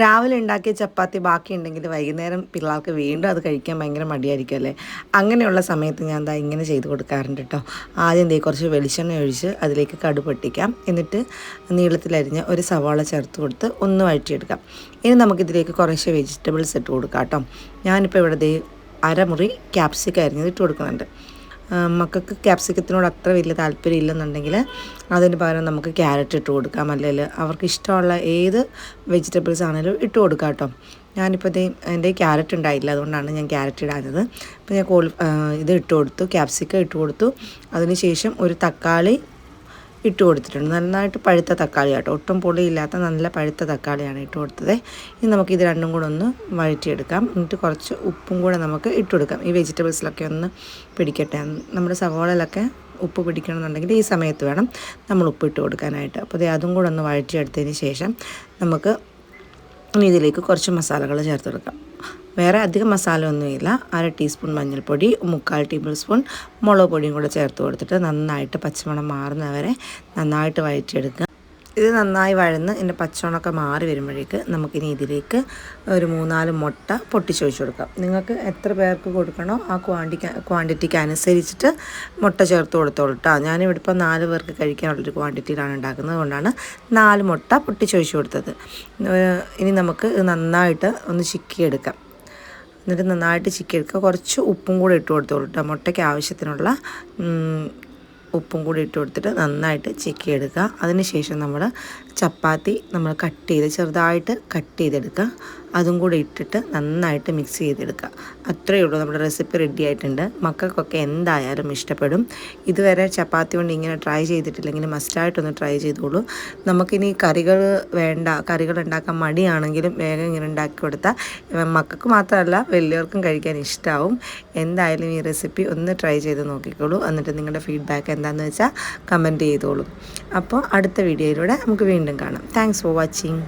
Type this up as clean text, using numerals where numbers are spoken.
രാവിലെ ഉണ്ടാക്കിയ ചപ്പാത്തി ബാക്കിയുണ്ടെങ്കിൽ വൈകുന്നേരം പിള്ളേർക്ക് വീണ്ടും അത് കഴിക്കാൻ ഭയങ്കര മടിയായിരിക്കും അല്ലേ. അങ്ങനെയുള്ള സമയത്ത് ഞാൻ എന്താ ഇങ്ങനെ ചെയ്ത് കൊടുക്കാറുണ്ട് കേട്ടോ. ആദ്യം കുറച്ച് വെളിച്ചെണ്ണ ഒഴിച്ച് അതിലേക്ക് കടുക് പൊട്ടിക്കാം. എന്നിട്ട് നീളത്തിലരിഞ്ഞ് ഒരു സവാള ചേർത്ത് കൊടുത്ത് ഒന്ന് വഴറ്റിയെടുക്കാം. ഇനി നമുക്കിതിലേക്ക് കുറേശ്ശെ വെജിറ്റബിൾസ് ഇട്ട് കൊടുക്കാം കേട്ടോ. ഞാനിപ്പോൾ ഇവിടെ അരമുറി ക്യാപ്സിക്കം അരിഞ്ഞത് ഇട്ട് കൊടുക്കുന്നുണ്ട്. മക്കൾക്ക് ക്യാപ്സിക്കത്തിനോട് അത്ര വലിയ താല്പര്യം ഇല്ലെന്നുണ്ടെങ്കിൽ അതിന് പകരം നമുക്ക് ക്യാരറ്റ് ഇട്ട് കൊടുക്കാം, അല്ലെങ്കിൽ അവർക്ക് ഇഷ്ടമുള്ള ഏത് വെജിറ്റബിൾസ് ആണെങ്കിലും ഇട്ട് കൊടുക്കാം കേട്ടോ. ഞാനിപ്പോൾ എൻ്റെ ക്യാരറ്റ് ഉണ്ടായില്ല, അതുകൊണ്ടാണ് ഞാൻ ക്യാരറ്റ് ഇടാഞ്ഞത്. അപ്പോൾ ഞാൻ ഇത് ഇട്ട് കൊടുത്തു, ക്യാപ്സിക്കം ഇട്ട് കൊടുത്തു. അതിന് ശേഷം ഒരു തക്കാളി ഇട്ട് കൊടുത്തിട്ടുണ്ട്. നന്നായിട്ട് പഴുത്ത തക്കാളി കേട്ടോ, ഒട്ടും പൊളിയില്ലാത്ത നല്ല പഴുത്ത തക്കാളിയാണ് ഇട്ട് കൊടുത്തത്. ഇനി നമുക്കിത് രണ്ടും കൂടെ ഒന്ന് വഴറ്റിയെടുക്കാം. എന്നിട്ട് കുറച്ച് ഉപ്പും കൂടെ നമുക്ക് ഇട്ട് കൊടുക്കാം. ഈ വെജിറ്റബിൾസിലൊക്കെ ഒന്ന് പിടിക്കട്ടെ. നമ്മുടെ സവാളയിലൊക്കെ ഉപ്പ് പിടിക്കണമെന്നുണ്ടെങ്കിൽ ഈ സമയത്ത് വേണം നമ്മൾ ഉപ്പ് ഇട്ട് കൊടുക്കാനായിട്ട്. അപ്പോൾ അതും കൂടെ ഒന്ന് വഴറ്റിയെടുത്തതിന് ശേഷം നമുക്ക് ഇതിലേക്ക് കുറച്ച് മസാലകൾ ചേർത്ത് കൊടുക്കാം. വേറെ അധികം മസാല ഒന്നുമില്ല. 1/2 ടീസ്പൂൺ മഞ്ഞൾപ്പൊടി, 3/4 ടേബിൾ സ്പൂൺ മുളക് പൊടിയും കൂടെ ചേർത്ത് കൊടുത്തിട്ട് നന്നായിട്ട് പച്ചമണം മാറുന്നവരെ നന്നായിട്ട് വഴറ്റിയെടുക്കുക. ഇത് നന്നായി വഴന്ന് ഇതിൻ്റെ പച്ചമണമൊക്കെ മാറി വരുമ്പോഴേക്ക് നമുക്കിനി ഇതിലേക്ക് ഒരു 3-4 മുട്ട പൊട്ടിച്ചൊഴിച്ച് കൊടുക്കാം. നിങ്ങൾക്ക് എത്ര പേർക്ക് കൊടുക്കണോ ആ ക്വാണ്ടിറ്റിക്ക് അനുസരിച്ചിട്ട് മുട്ട ചേർത്ത് കൊടുത്തോളൂ കേട്ടോ. ഞാനിവിടെ ഇപ്പോൾ 4 പേർക്ക് കഴിക്കാനുള്ളൊരു ക്വാണ്ടിറ്റിയിലാണ് ഉണ്ടാക്കുന്നത്, അതുകൊണ്ടാണ് 4 മുട്ട പൊട്ടിച്ചൊഴിച്ച് കൊടുത്തത്. ഇനി നമുക്ക് നന്നായിട്ട് ഒന്ന് ചിക്കിയെടുക്കാം. എന്നിട്ട് നന്നായിട്ട് ചിക്കിയെടുക്കുക. കുറച്ച് ഉപ്പും കൂടെ ഇട്ട് കൊടുത്തോളൂ കേട്ടോ. മുട്ടയ്ക്ക് ആവശ്യത്തിനുള്ള ഉപ്പും കൂടി ഇട്ട് കൊടുത്തിട്ട് നന്നായിട്ട് ചിക്കിയെടുക്കുക. അതിന് ശേഷം നമ്മൾ ചപ്പാത്തി ചെറുതായിട്ട് കട്ട് ചെയ്തെടുക്കുക. അതും കൂടി ഇട്ടിട്ട് നന്നായിട്ട് മിക്സ് ചെയ്തെടുക്കുക. അത്രയേ ഉള്ളൂ, നമ്മുടെ റെസിപ്പി റെഡി ആയിട്ടുണ്ട്. മക്കൾക്കൊക്കെ എന്തായാലും ഇഷ്ടപ്പെടും. ഇതുവരെ ചപ്പാത്തി കൊണ്ട് ഇങ്ങനെ ട്രൈ ചെയ്തിട്ടില്ലെങ്കിൽ മസ്റ്റായിട്ടൊന്ന് ട്രൈ ചെയ്തോളൂ. നമുക്കിനി കറികൾ ഉണ്ടാക്കാൻ മടിയാണെങ്കിലും വേഗം ഇങ്ങനെ ഉണ്ടാക്കി കൊടുത്താൽ മക്കൾക്ക് മാത്രമല്ല വലിയവർക്കും കഴിക്കാൻ ഇഷ്ടമാവും. എന്തായാലും ഈ റെസിപ്പി ഒന്ന് ട്രൈ ചെയ്ത് നോക്കിക്കോളൂ. എന്നിട്ട് നിങ്ങളുടെ ഫീഡ്ബാക്ക് എന്താണെന്ന് വെച്ചാൽ കമൻറ്റ് ചെയ്തോളൂ. അപ്പോൾ അടുത്ത വീഡിയോയിലൂടെ നമുക്ക് വീണ്ടും കാണാം. Thanks for watching.